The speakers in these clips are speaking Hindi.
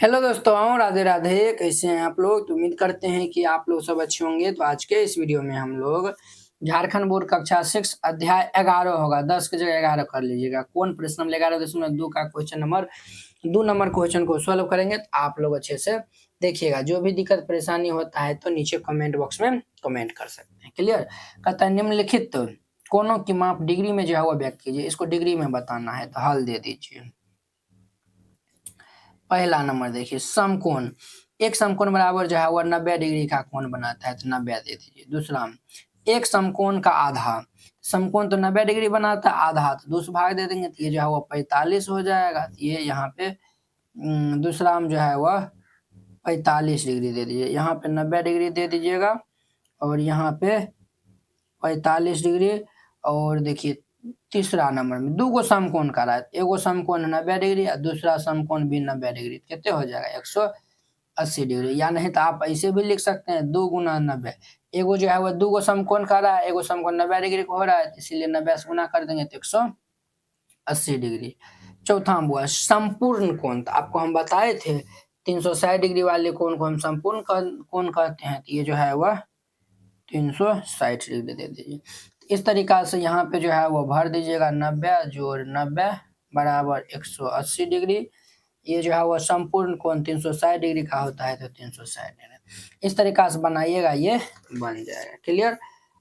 हेलो दोस्तों, राधे राधे। कैसे हैं आप लोग? तो उम्मीद करते हैं कि आप लोग सब अच्छे होंगे। तो आज के इस वीडियो में हम लोग झारखंड बोर्ड कक्षा 6 अध्याय 11 होगा, 10 की जगह 11 कर लीजिएगा। कौन प्रश्न नंबर 11.2 का क्वेश्चन नंबर 2 नंबर क्वेश्चन को सॉल्व करेंगे। तो आप लोग अच्छे से देखिएगा। जो भी दिक्कत परेशानी होता है तो नीचे कमेंट बॉक्स में कमेंट कर सकते हैं। क्लियर? कहता है निम्नलिखित कोणों की माप डिग्री में जो है वो व्यक्त कीजिए। इसको डिग्री में बताना है तो हल दे दीजिए। पहला नंबर देखिए, समकोण। एक समकोण बराबर जो है वह 90 डिग्री का कोण बनाता है तो 90 दे दीजिए। दूसरा, एक समकोण का आधा। समकोण तो 90 डिग्री बनाता है, आधा तो दूसरा भाग दे देंगे तो ये जो है वह 45 हो जाएगा। तो ये यहाँ पे दूसरा में जो है वह 45 डिग्री दे दीजिए। यहाँ पे 90 डिग्री दे दीजिएगा और यहाँ पे 45 डिग्री। और देखिए तीसरा नंबर में दो गो समकोण का रहा है। एगो समकोण 90 डिग्री और दूसरा समकोण भी 90 डिग्री। कितने हो जाएगा? 180 डिग्री। या नहीं तो आप ऐसे भी लिख सकते हैं 2 गुना 90। एगो जो है वो दो गो समकोण का रहा है, एगो समकोण 90 डिग्री का हो रहा है, इसीलिए 90 से गुना कर देंगे तो 180 डिग्री। चौथा में हुआ संपूर्ण कोण। तो आपको हम बताए थे 360 डिग्री वाले कोण को हम संपूर्ण कोण कहते हैं। तो ये जो है वह 360 डिग्री दे दीजिए। इस तरीका से यहाँ पे जो है वो भर दीजिएगा। 90 जोड़ 90 बराबर 180 डिग्री। ये जो है वो संपूर्ण कोण 360 डिग्री का होता है तो 360 डिग्री। इस तरीका से बनाइएगा, ये बन जाएगा। क्लियर?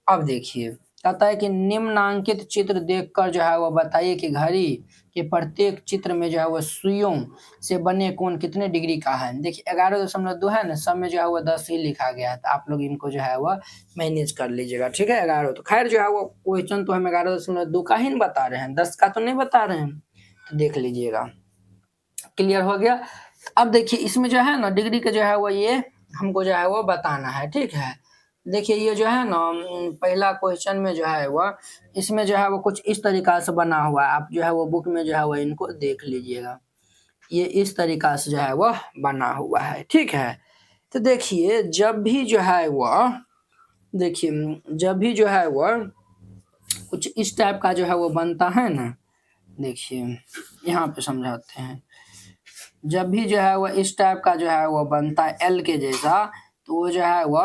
अब देखिए कहता है कि निम्नांकित चित्र देखकर जो है वो बताइए कि घड़ी के प्रत्येक चित्र में जो है वो सुइयों से बने कोण कितने डिग्री का है। देखिए 11.2 है ना, सब में जो है वो 10 ही लिखा गया है। तो आप लोग इनको जो है वो मैनेज कर लीजिएगा। ठीक है? 11 तो खैर जो है वो क्वेश्चन तो हम 11.2 का ही बता रहे हैं, 10 का तो नहीं बता रहे हैं। तो देख लीजिएगा। क्लियर हो गया? अब देखिए इसमें जो है ना डिग्री का जो है वो ये हमको जो है वो बताना है। ठीक है? देखिए ये जो है ना पहला क्वेश्चन में जो है वो इसमें जो है वो कुछ इस तरीका से बना हुआ है। आप जो है वो बुक में जो है वो इनको देख लीजिएगा। ये इस तरीका से जो है वो बना हुआ है। ठीक है? तो देखिए जब भी जो है वो देखिए जब भी जो है वो कुछ इस टाइप का जो है वो बनता है ना, देखिए यहाँ पे समझाते हैं। जब भी जो है वो इस टाइप का जो है वो बनता है एल के जैसा, तो वो जो है वो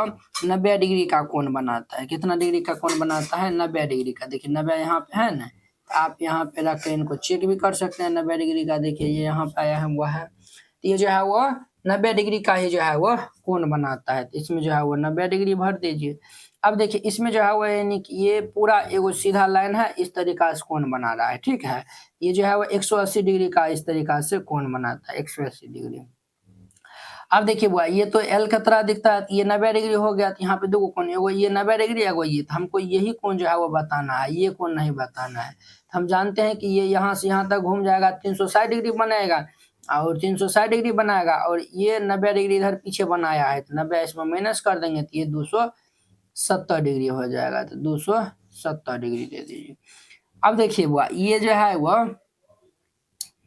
90 डिग्री का कोण बनाता है। कितना डिग्री का कोण बनाता है? 90 डिग्री का। देखिए 90 यहाँ पे है ना, आप यहाँ पे रख के इनको चेक भी कर सकते हैं। 90 डिग्री का देखिए ये यहाँ पे आया है वो है, तो ये जो है वो 90 डिग्री का ही जो है वो कोण बनाता है। तो इसमें जो है वो 90 डिग्री भर दीजिए। अब देखिए इसमें जो है वो यानी कि ये पूरा एगो सीधा लाइन है, इस तरीका से कोण बना रहा है। ठीक है? ये जो है वो 180 डिग्री का इस तरीका से कोण बनाता है, 180 डिग्री। अब देखिए बुआ, ये तो एल का तरह दिखता है, ये 90 डिग्री हो गया। तो यहाँ पे दो कोण, एगो ये 90 डिग्री, एगो ये। तो हमको यही कोण जो है वो बताना है, ये कोण नहीं बताना है। तो हम जानते हैं कि ये यहाँ से यहाँ तक घूम जाएगा, 360 डिग्री बनाएगा और 360 डिग्री बनाएगा, और ये 90 डिग्री इधर पीछे बनाया है। तो 90 इसमें माइनस कर देंगे तो ये 270 डिग्री हो जाएगा। तो 270 डिग्री दे दीजिए। अब देखिए बुआ, ये जो है वो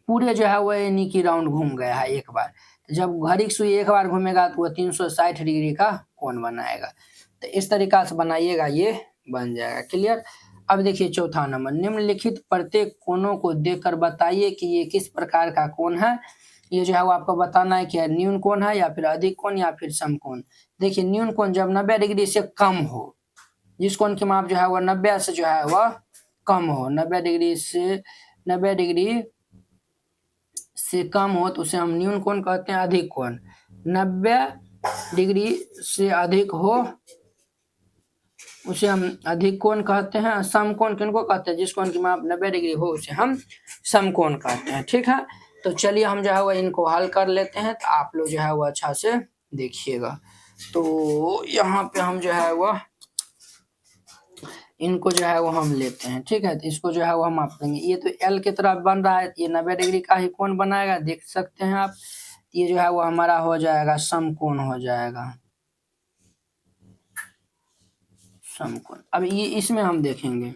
पूरे जो है वो यानी कि राउंड घूम गया है एक बार। तो जब घड़ी की सुई एक बार घूमेगा तो वो 360 डिग्री का कोण बनाएगा। तो इस तरीका से बनाइएगा, ये बन जाएगा। क्लियर? अब देखिए चौथा नंबर, निम्नलिखित प्रत्येक कोणों को देखकर बताइए कि ये किस प्रकार का कोण है। ये जो है वो आपको बताना है कि न्यून कोण है या फिर अधिक कोण या फिर समकोण। देखिए न्यून कोण जब 90 डिग्री से कम हो, जिस कोण की माप जो है वो 90 से जो है वह कम हो, 90 डिग्री से 90 डिग्री से कम हो तो उसे हम न्यून कोण कहते हैं, अधिक कोण। 90 डिग्री से अधिक हो उसे हम अधिक कोण कहते हैं। समकोण किनको कहते हैं? जिस कोण की माप 90 डिग्री हो उसे हम समकोण कहते हैं। ठीक है? तो चलिए हम जो है वो इनको हल कर लेते हैं। तो आप लोग जो है वो अच्छा से देखिएगा। तो यहाँ पे हम जो है वो इनको जो है वो हम लेते हैं। ठीक है? तो इसको जो है वो हम माप देंगे। ये तो एल की तरफ बन रहा है, ये 90 डिग्री का ही कोण बनाएगा, देख सकते हैं आप। ये जो है वो हमारा हो जाएगा समकोण हो जाएगा, समकोण। अब ये इसमें हम देखेंगे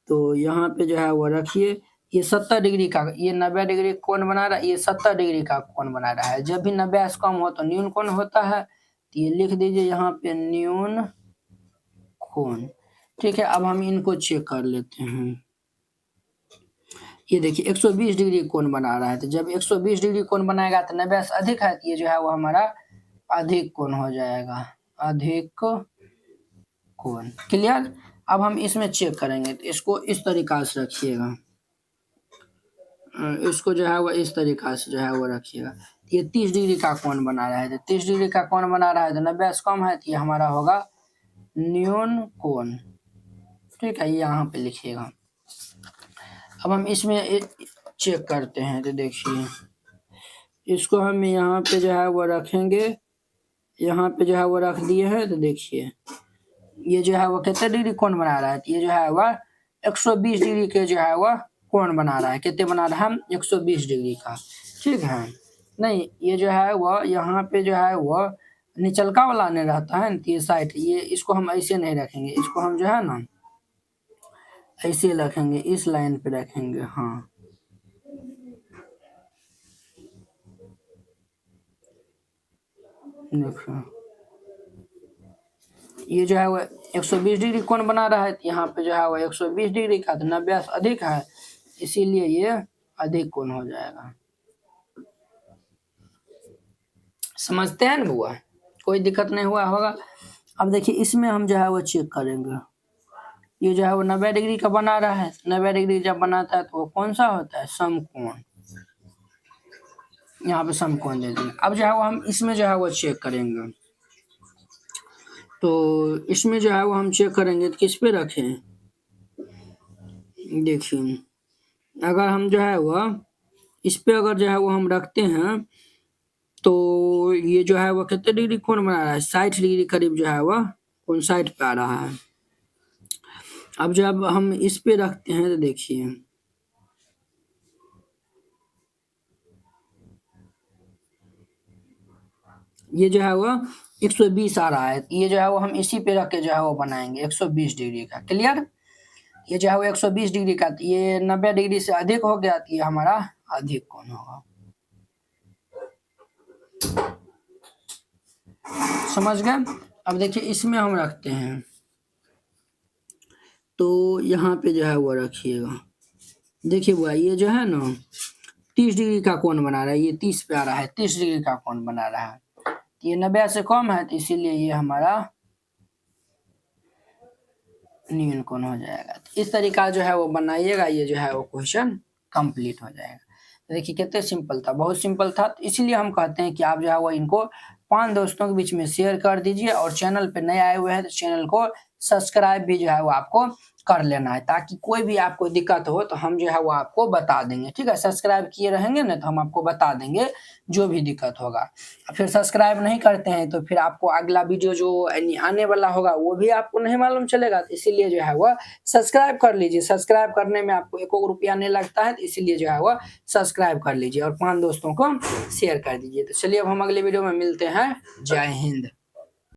तो यहाँ पे जो है वो रखिए, ये 70 डिग्री का, ये 90 डिग्री कोण बना रहा है, ये 70 डिग्री का कोण बना रहा है। जब भी 90 से कम हो तो न्यून कोण होता है। तो ये लिख दीजिए यहाँ पे न्यून कोण। ठीक है? अब हम इनको चेक कर लेते हैं। ये देखिए 120 डिग्री कोण बना रहा है, तो जब 120 डिग्री कोण बनाएगा तो 90 से अधिक है, तो ये जो है वो हमारा अधिक कोण हो जाएगा, अधिक कोण। क्लियर। अब हम इसमें चेक करेंगे, तो इसको इस तरीका से रखिएगा, इसको जो है वो इस तरीका से जो है वो रखिएगा। ये 30 डिग्री का कोण बना रहा है, तो 30 डिग्री का कोण बना रहा है तो 90 से कम है, तो ये हमारा होगा न्यून कोण। ठीक है, ये यहाँ पे लिखिएगा। अब हम इसमें चेक करते हैं, तो देखिए इसको हम यहाँ पे जो है वो रखेंगे, यहाँ पे जो है वो रख दिए हैं, तो देखिए ये जो है वो कितने डिग्री कोण बना रहा है, ये जो है वह 120 डिग्री के जो है वह कोण बना रहा है। कितने बना रहा है, 120 डिग्री का। ठीक है, नहीं ये जो है वह यहाँ पे जो है वह निचलका वाला नहीं रहता है, ये साइड, ये इसको हम ऐसे नहीं रखेंगे, इसको हम जो है ना ऐसे रखेंगे, इस लाइन पे रखेंगे। हाँ, देखो ये जो है वो 120 डिग्री कोण बना रहा है, यहाँ पे जो है वो 120 डिग्री का, तो 90 से अधिक है, इसीलिए ये अधिक कोण हो जाएगा। समझते हैं ना बुआ, कोई दिक्कत नहीं हुआ होगा। अब देखिए इसमें हम जो है वो चेक करेंगे, ये जो है वो 90 डिग्री का बना रहा है, 90 डिग्री जब बनाता है तो वो कौन सा होता है, समकोण। यहाँ पे समकोण दे देंगे। अब जो है वो हम इसमें जो है वो चेक करेंगे, तो इसमें जो है वो हम चेक करेंगे तो किस पे रखें, देखिए अगर हम जो है वो इस पे अगर जो है वो हम रखते हैं, तो ये जो है वो कितने डिग्री कोण बना रहा है, 60 डिग्री करीब जो है वह कोण साइड पे आ रहा है। अब जब हम इस पे रखते हैं, तो देखिए ये जो है वो 120 आ रहा है, ये जो है वो हम इसी पे रख के जो है वो बनाएंगे 120 डिग्री का। क्लियर। ये जो है वो 120 डिग्री का, ये 90 डिग्री से अधिक हो गया, तो ये हमारा अधिक कोण होगा। समझ गए। अब देखिए इसमें हम रखते हैं, तो यहाँ पे जो है वो रखिएगा, देखिए वो ये जो है ना 30 डिग्री का कोण बना रहा है, ये 30 पे आ रहा है, 30 डिग्री का कोण बना रहा है, ये 90 से कम है, तो इसीलिए ये हमारा न्यून कोण हो जाएगा। तो इस तरीका जो है वो बनाइएगा, ये जो है वो क्वेश्चन कंप्लीट हो जाएगा। तो देखिए कितने सिंपल था, बहुत सिंपल था। तो इसीलिए हम कहते हैं कि आप जो है वो इनको 5 दोस्तों के बीच में शेयर कर दीजिए, और चैनल पे नए आए हुए हैं तो चैनल को सब्सक्राइब भी जो है वो आपको कर लेना है, ताकि कोई भी आपको दिक्कत हो तो हम जो है वो आपको बता देंगे। ठीक है, सब्सक्राइब किए रहेंगे ना तो हम आपको बता देंगे जो भी दिक्कत होगा। फिर सब्सक्राइब नहीं करते हैं तो फिर आपको अगला वीडियो जो आने वाला होगा वो भी आपको नहीं मालूम चलेगा। तो इसीलिए जो है वह सब्सक्राइब कर लीजिए, सब्सक्राइब करने में आपको 1 रुपया नहीं लगता है, तो इसीलिए जो है वह सब्सक्राइब कर लीजिए और 5 दोस्तों को शेयर कर दीजिए। तो चलिए अब हम अगले वीडियो में मिलते हैं। जय हिंद।